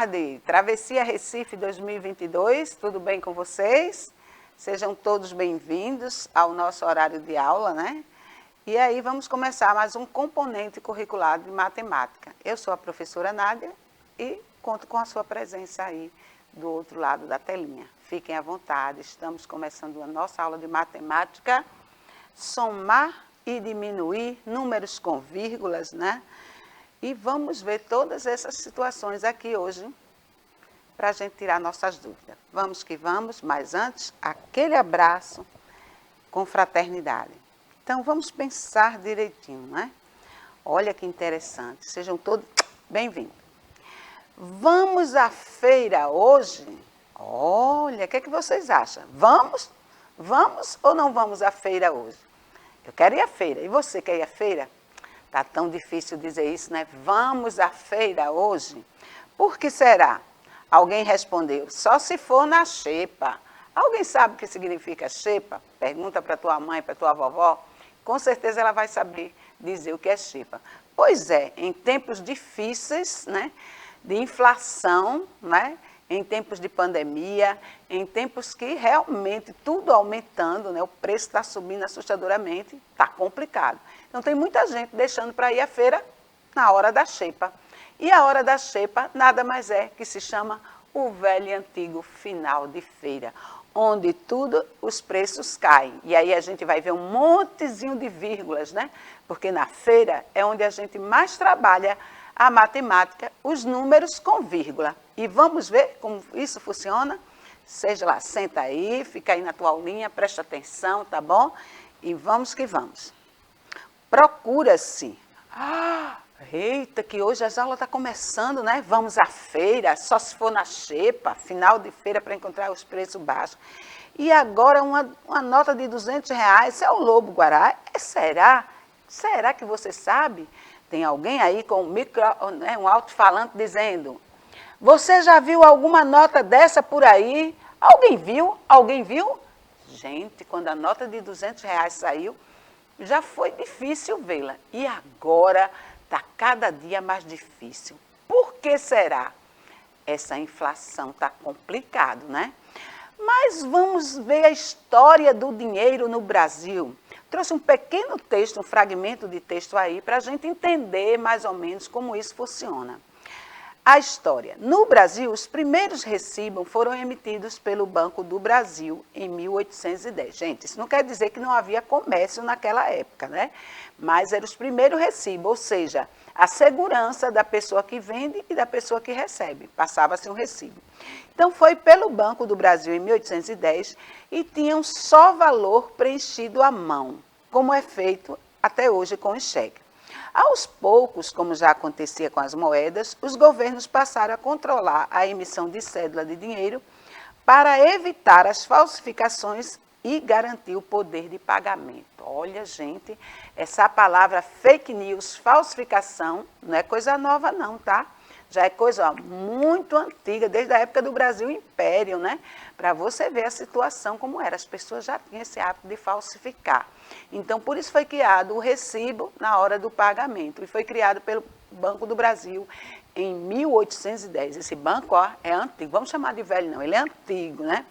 tarde, Travessia Recife 2022, tudo bem com vocês? Sejam todos bem-vindos ao nosso horário de aula, né? E aí vamos começar mais um componente curricular de matemática. Eu sou a professora Nádia e conto com a sua presença aí do outro lado da telinha. Fiquem à vontade, estamos começando a nossa aula de matemática, somar e diminuir números com vírgulas, né? E vamos ver todas essas situações aqui hoje, para a gente tirar nossas dúvidas. Vamos que vamos, mas antes, aquele abraço com fraternidade. Então, vamos pensar direitinho, né? Olha que interessante, sejam todos bem-vindos. Vamos à feira hoje? Olha, o que é que vocês acham? Vamos? Vamos ou não vamos à feira hoje? Eu quero ir à feira. E você quer ir à feira? Tá tão difícil dizer isso, né? Vamos à feira hoje? Por que será? Alguém respondeu, só se for na xepa. Alguém sabe o que significa xepa? Pergunta para tua mãe, para tua vovó. Com certeza ela vai saber dizer o que é xepa. Pois é, em tempos difíceis, né? De inflação, né? Em tempos de pandemia, em tempos que realmente tudo aumentando, né? O preço está subindo assustadoramente, está complicado. Então tem muita gente deixando para ir à feira na hora da xepa. E a hora da xepa nada mais é que se chama o velho e antigo final de feira, onde tudo os preços caem. E aí a gente vai ver um montezinho de vírgulas, né? Porque na feira é onde a gente mais trabalha a matemática, os números com vírgula. E vamos ver como isso funciona? Seja lá, senta aí, fica aí na tua aulinha, presta atenção, tá bom? E vamos que vamos. Procura-se. Eita, que hoje a aula está começando, né? Vamos à feira, só se for na xepa, final de feira para encontrar os preços baixos. E agora uma nota de R$200, isso é o Lobo-Guará. Será? Será que você sabe? Tem alguém aí com um alto-falante dizendo, você já viu alguma nota dessa por aí? Alguém viu? Alguém viu? Gente, quando a nota de R$200 saiu, já foi difícil vê-la. E agora está cada dia mais difícil. Por que será? Essa inflação está complicado, né? Mas vamos ver a história do dinheiro no Brasil. Trouxe um pequeno texto, um fragmento de texto aí, para a gente entender mais ou menos como isso funciona. A história. No Brasil, os primeiros recibos foram emitidos pelo Banco do Brasil em 1810. Gente, isso não quer dizer que não havia comércio naquela época, né? Mas eram os primeiros recibos, ou seja, a segurança da pessoa que vende e da pessoa que recebe. Passava-se um recibo. Então, foi pelo Banco do Brasil em 1810 e tinha um só valor preenchido à mão, como é feito até hoje com o cheque. Aos poucos, como já acontecia com as moedas, os governos passaram a controlar a emissão de cédula de dinheiro para evitar as falsificações e garantir o poder de pagamento. Olha, gente, essa palavra fake news, falsificação, não é coisa nova não, tá? Já é coisa muito antiga, desde a época do Brasil Império, né? Para você ver a situação como era. As pessoas já tinham esse hábito de falsificar. Então, por isso foi criado o recibo na hora do pagamento. E foi criado pelo Banco do Brasil em 1810. Esse banco, ó, é antigo. Vamos chamar de velho, não. Ele é antigo, né?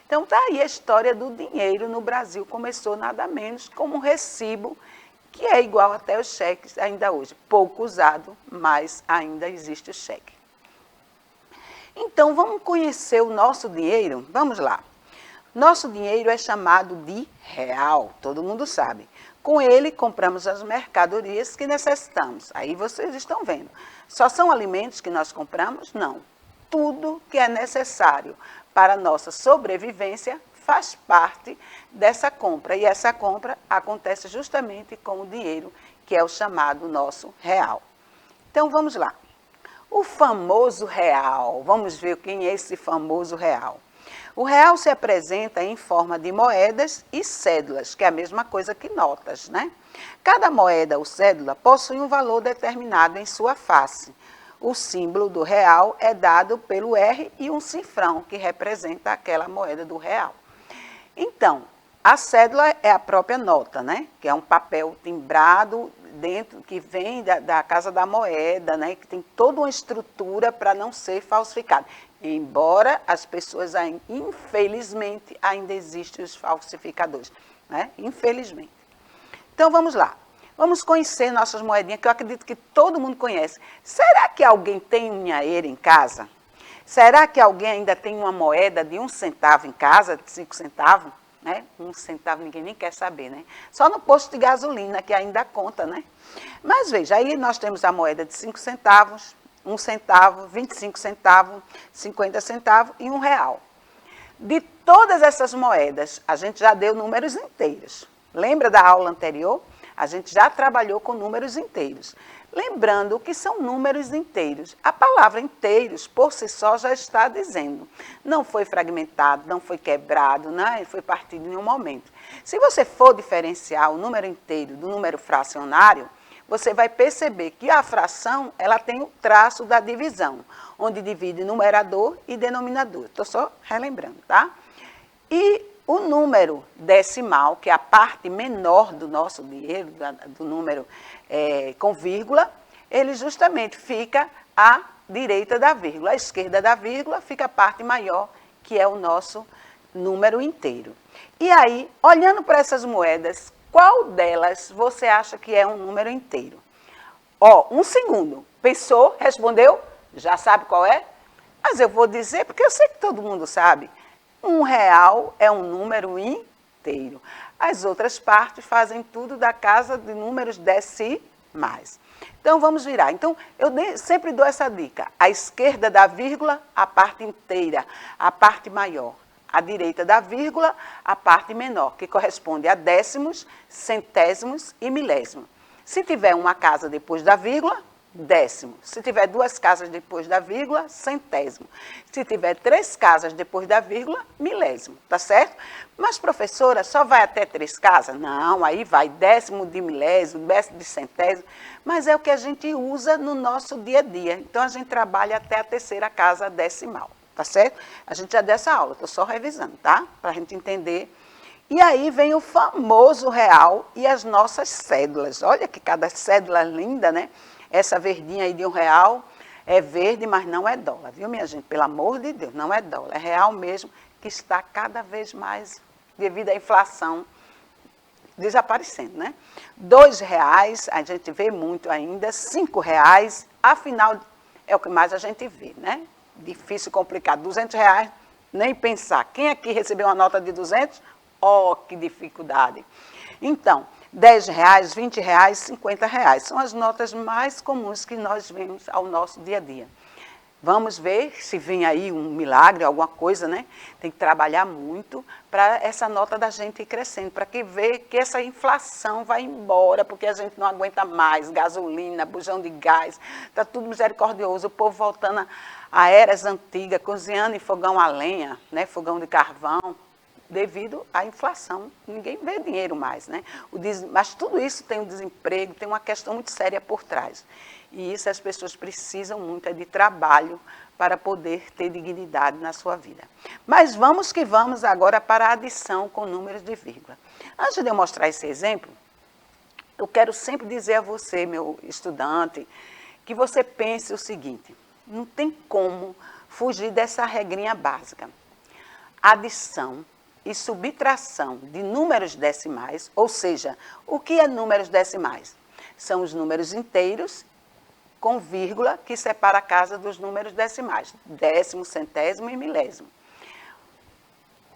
Então, está aí a história do dinheiro no Brasil. Começou nada menos como um recibo, que é igual até os cheques ainda hoje. Pouco usado, mas ainda existe o cheque. Então, vamos conhecer o nosso dinheiro? Vamos lá. Nosso dinheiro é chamado de real, todo mundo sabe. Com ele, compramos as mercadorias que necessitamos. Aí vocês estão vendo. Só são alimentos que nós compramos? Não. Tudo que é necessário para a nossa sobrevivência faz parte dessa compra. E essa compra acontece justamente com o dinheiro, que é o chamado nosso real. Então, vamos lá. O famoso real. Vamos ver quem é esse famoso real. O real se apresenta em forma de moedas e cédulas, que é a mesma coisa que notas, né? Cada moeda ou cédula possui um valor determinado em sua face. O símbolo do real é dado pelo R e um cifrão, que representa aquela moeda do real. Então, a cédula é a própria nota, né? Que é um papel timbrado dentro, que vem da Casa da Moeda, né, que tem toda uma estrutura para não ser falsificado. Embora as pessoas, infelizmente, ainda existem os falsificadores, né? Infelizmente. Então, vamos lá. Vamos conhecer nossas moedinhas, que eu acredito que todo mundo conhece. Será que alguém tem um dinheiro em casa? Será que alguém ainda tem uma moeda de 1 centavo em casa, de 5 centavos? Né? 1 centavo ninguém nem quer saber, né? Só no posto de gasolina, que ainda conta, né? Mas veja, aí nós temos a moeda de 5 centavos, 1 centavo, 25 centavos, 50 centavos e R$1. De todas essas moedas, a gente já deu números inteiros. Lembra da aula anterior? A gente já trabalhou com números inteiros. Lembrando que são números inteiros. A palavra inteiros, por si só, já está dizendo. Não foi fragmentado, não foi quebrado, né? Foi partido em um momento. Se você for diferenciar o número inteiro do número fracionário, você vai perceber que a fração ela tem o traço da divisão, onde divide numerador e denominador. Estou só relembrando, tá? E o número decimal, que é a parte menor do nosso dinheiro, do número com vírgula, ele justamente fica à direita da vírgula. À esquerda da vírgula fica a parte maior, que é o nosso número inteiro. E aí, olhando para essas moedas, qual delas você acha que é um número inteiro? Ó, 1 segundo. Pensou? Respondeu? Já sabe qual é? Mas eu vou dizer, porque eu sei que todo mundo sabe. R$1 é um número inteiro. As outras partes fazem tudo da casa de números decimais. Então, vamos virar. Então, eu sempre dou essa dica. À esquerda da vírgula, a parte inteira, a parte maior. À direita da vírgula, a parte menor, que corresponde a décimos, centésimos e milésimos. Se tiver uma casa depois da vírgula, décimo. Se tiver 2 casas depois da vírgula, centésimo. Se tiver 3 casas depois da vírgula, milésimo, tá certo? Mas, professora, só vai até 3 casas? Não, aí vai décimo de milésimo, décimo de centésimo, mas é o que a gente usa no nosso dia a dia. Então, a gente trabalha até a 3ª casa decimal, tá certo? A gente já deu essa aula, estou só revisando, tá? Para a gente entender. E aí vem o famoso real e as nossas cédulas. Olha que cada cédula linda, né? Essa verdinha aí de R$1 é verde, mas não é dólar, viu, minha gente? Pelo amor de Deus, não é dólar, é real mesmo, que está cada vez mais, devido à inflação, desaparecendo, né? R$2, a gente vê muito ainda, R$5, afinal, é o que mais a gente vê, né? Difícil, complicado. R$200, nem pensar. Quem aqui recebeu uma nota de 200? Oh, que dificuldade. Então, R$10, R$20, R$50 são as notas mais comuns que nós vemos ao nosso dia a dia. Vamos ver se vem aí um milagre, alguma coisa, né? Tem que trabalhar muito para essa nota da gente ir crescendo, para que ver que essa inflação vai embora, porque a gente não aguenta mais gasolina, bujão de gás, está tudo misericordioso, o povo voltando a eras antigas, cozinhando em fogão a lenha, né? Fogão de carvão, devido à inflação. Ninguém vê dinheiro mais, né? Mas tudo isso tem um desemprego, tem uma questão muito séria por trás. E isso as pessoas precisam muito de trabalho para poder ter dignidade na sua vida. Mas vamos que vamos agora para a adição com números de vírgula. Antes de eu mostrar esse exemplo, eu quero sempre dizer a você, meu estudante, que você pense o seguinte: não tem como fugir dessa regrinha básica. Adição e subtração de números decimais, ou seja, o que é números decimais? São os números inteiros com vírgula que separa a casa dos números decimais, décimo, centésimo e milésimo.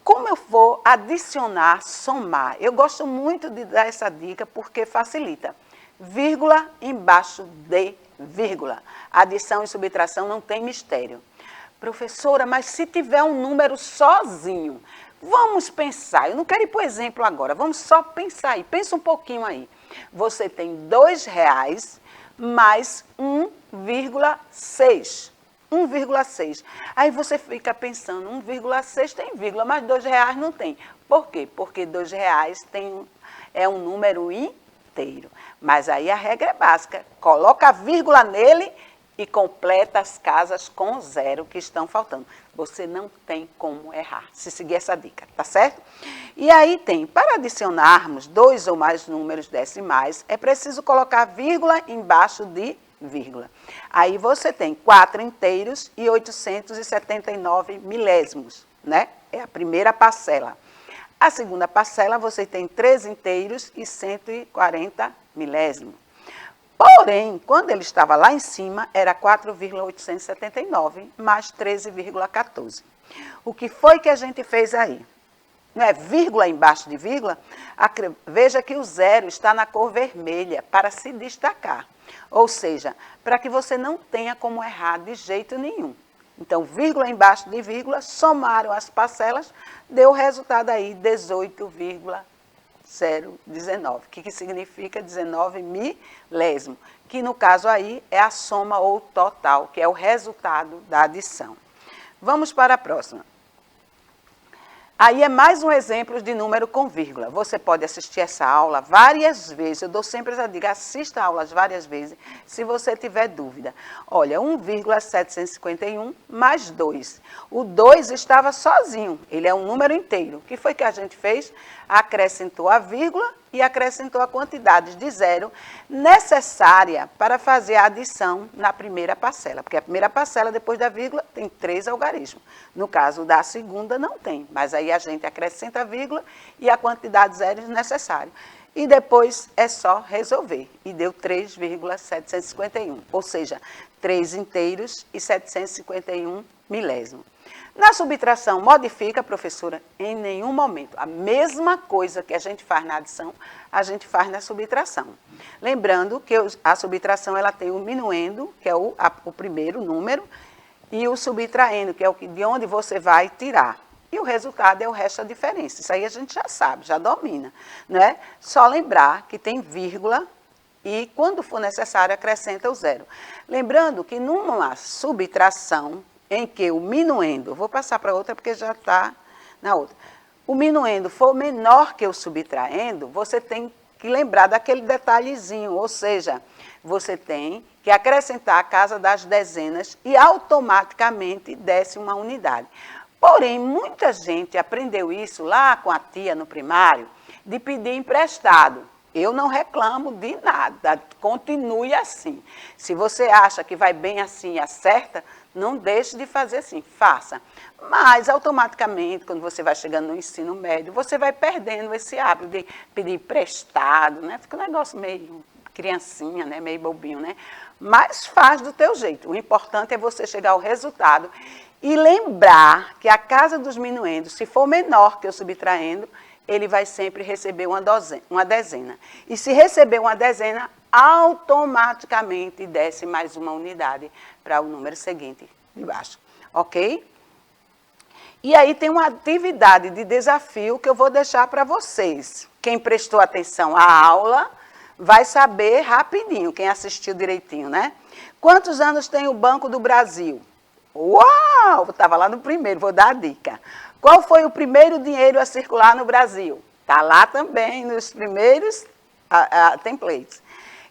Como eu vou adicionar, somar? Eu gosto muito de dar essa dica porque facilita. Vírgula embaixo de vírgula. Adição e subtração não tem mistério. Professora, mas se tiver um número sozinho, vamos pensar, eu não quero ir para o exemplo agora, vamos só pensar aí, pensa um pouquinho aí. Você tem R$2 mais 1,6. 1,6. Aí você fica pensando, 1,6 tem vírgula, mas R$2 não tem. Por quê? Porque R$2 é um número inteiro. Mas aí a regra é básica, coloca a vírgula nele e completa as casas com 0 que estão faltando. Você não tem como errar, se seguir essa dica, tá certo? E aí tem, para adicionarmos 2 ou mais números decimais, é preciso colocar vírgula embaixo de vírgula. Aí você tem 4 inteiros e 879 milésimos, né? É a primeira parcela. A segunda parcela, você tem 3 inteiros e 140 milésimos. Porém, quando ele estava lá em cima, era 4,879 mais 13,14. O que foi que a gente fez aí? Não é vírgula embaixo de vírgula? Veja que o zero está na cor vermelha para se destacar. Ou seja, para que você não tenha como errar de jeito nenhum. Então, vírgula embaixo de vírgula, somaram as parcelas, deu o resultado aí, 18,019, que significa 19 milésimo, que no caso aí é a soma ou total, que é o resultado da adição. Vamos para a próxima. Aí é mais um exemplo de número com vírgula. Você pode assistir essa aula várias vezes. Eu dou sempre essa dica, assista aulas várias vezes, se você tiver dúvida. Olha, 1,751 mais 2. O 2 estava sozinho, ele é um número inteiro. O que foi que a gente fez? Acrescentou a vírgula e acrescentou a quantidade de zero necessária para fazer a adição na primeira parcela. Porque a primeira parcela, depois da vírgula, tem 3 algarismos. No caso da segunda, não tem. Mas aí a gente acrescenta a vírgula e a quantidade de zeros necessária. E depois é só resolver. E deu 3,751. Ou seja, 3 inteiros e 751 milésimos. Na subtração, modifica, professora, em nenhum momento. A mesma coisa que a gente faz na adição, a gente faz na subtração. Lembrando que a subtração ela tem o minuendo, que é o primeiro número, e o subtraindo, que é de onde você vai tirar. E o resultado é o resto da diferença. Isso aí a gente já sabe, já domina. Né? Só lembrar que tem vírgula e, quando for necessário, acrescenta o zero. Lembrando que numa subtração, em que o minuendo, vou passar para outra porque já está na outra, o minuendo for menor que o subtraendo, você tem que lembrar daquele detalhezinho, ou seja, você tem que acrescentar a casa das dezenas e automaticamente desce uma unidade. Porém, muita gente aprendeu isso lá com a tia no primário, de pedir emprestado. Eu não reclamo de nada, continue assim. Se você acha que vai bem assim e acerta, não deixe de fazer assim, faça. Mas, automaticamente, quando você vai chegando no ensino médio, você vai perdendo esse hábito de pedir emprestado, né? Fica um negócio meio criancinha, né? Meio bobinho, né? Mas faz do teu jeito. O importante é você chegar ao resultado e lembrar que a casa dos minuendos, se for menor que o subtraendo, ele vai sempre receber uma dezena. E se receber uma dezena, automaticamente desce mais uma unidade para o número seguinte de baixo. Ok? E aí tem uma atividade de desafio que eu vou deixar para vocês. Quem prestou atenção à aula vai saber rapidinho, quem assistiu direitinho, né? Quantos anos tem o Banco do Brasil? Uau! Estava lá no primeiro, vou dar a dica. Qual foi o primeiro dinheiro a circular no Brasil? Está lá também nos primeiros templates.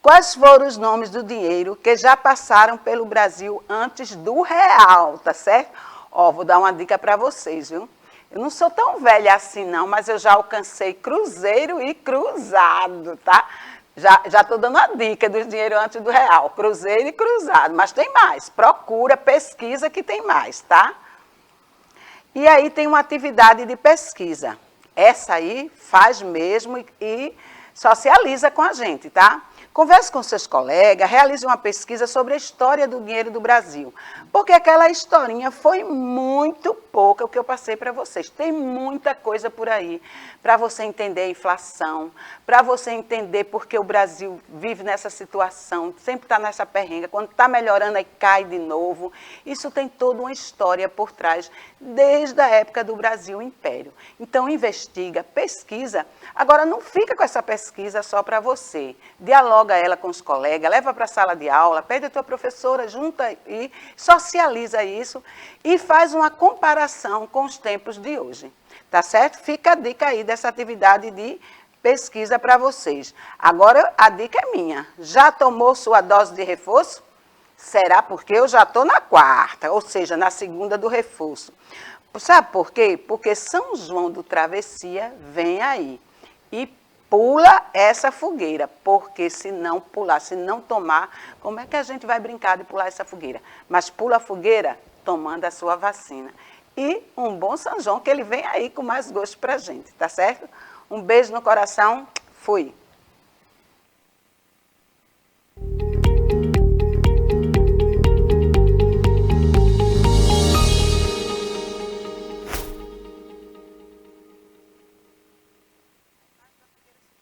Quais foram os nomes do dinheiro que já passaram pelo Brasil antes do real, tá certo? Ó, vou dar uma dica para vocês, viu? Eu não sou tão velha assim não, mas eu já alcancei cruzeiro e cruzado, tá? Já estou dando a dica dos dinheiros antes do real, cruzeiro e cruzado, mas tem mais. Procura, pesquisa que tem mais, tá? E aí tem uma atividade de pesquisa. Essa aí faz mesmo e socializa com a gente, tá? Converse com seus colegas, realize uma pesquisa sobre a história do dinheiro do Brasil. Porque aquela historinha foi muito pouca o que eu passei para vocês. Tem muita coisa por aí para você entender a inflação, para você entender por que o Brasil vive nessa situação, sempre está nessa perrenga, quando está melhorando aí cai de novo. Isso tem toda uma história por trás, desde a época do Brasil Império. Então investiga, pesquisa. Agora não fica com essa pesquisa só para você. Dialoga ela com os colegas, leva para a sala de aula, pede a tua professora, junta e socializa isso e faz uma comparação com os tempos de hoje. Tá certo? Fica a dica aí dessa atividade de pesquisa para vocês. Agora, a dica é minha. Já tomou sua dose de reforço? Será porque eu já estou na quarta, ou seja, na segunda do reforço. Sabe por quê? Porque São João do Travessia vem aí e pula essa fogueira, porque se não pular, se não tomar, como é que a gente vai brincar de pular essa fogueira? Mas pula a fogueira tomando a sua vacina. E um bom São João, que ele vem aí com mais gosto para a gente, tá certo? Um beijo no coração, fui!